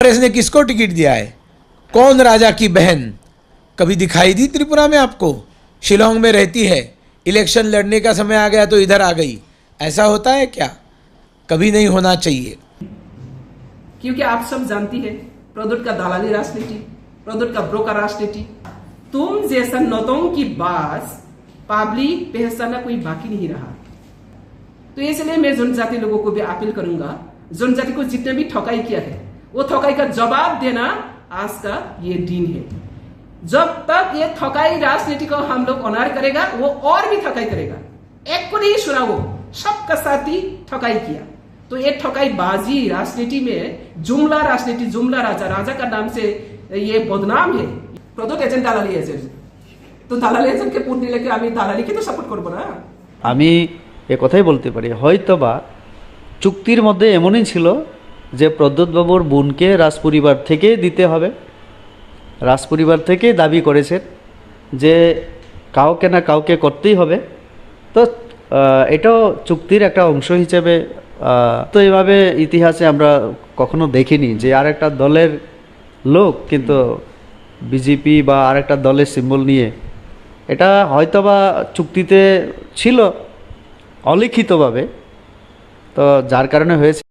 कांग्रेस ने किसको टिकट दिया है? कौन राजा की बहन कभी दिखाई दी त्रिपुरा में आपको? शिलोंग में रहती है, इलेक्शन लड़ने का समय आ गया तो इधर आ गई। ऐसा होता है क्या? कभी नहीं होना चाहिए। क्योंकि आप सब जानती है प्रदुत का दलाली राजनीति, प्रदुत का ब्रोकर राजनीति। तुम जैसा नौतों की बात पब्लिक पहचाना कोई बाकी नहीं रहा। तो इसलिए मैं जनजाति लोगों को भी अपील करूंगा, जनजाति को जितने भी ठकाई किया है वो ठकाई का जवाब देना आज का ये दिन है। जब तक ये ठकाई राजनीति को हम लोग ऑनर करेगा वो और भी ठकाई करेगा। एक को नहीं सुना, वो सबका साथ ही ठकाई किया। तो ये ठकाई बाजी राजनीति में जुमला राजनीति, जुमला राजा, राजा का नाम से ये बदनाम है। प्रदुत एजेंट दालाली एजेंट, तो दालाলি এজেন্টকে পুট দিলে কি আমি দালালিকে তো সাপোর্ট করব না? আমি এ কথাই বলতে পারি, হয়তোবা চুক্তির মধ্যে এমনই ছিল যে প্রদ্যোৎবাবুর বোনকে রাজপরিবার থেকে দিতে হবে। রাজপরিবার থেকে দাবি করেছেন যে কাউকে না কাউকে করতেই হবে। তো এটাও চুক্তির একটা অংশ হিসেবে, তো এভাবে ইতিহাসে আমরা কখনো দেখিনি যে আর একটা দলের লোক কিন্তু বিজেপি বা আরেকটা দলের সিম্বল নিয়ে, এটা হয়তোবা চুক্তিতে ছিল অলিখিতভাবে, তো যার কারণে হয়েছে।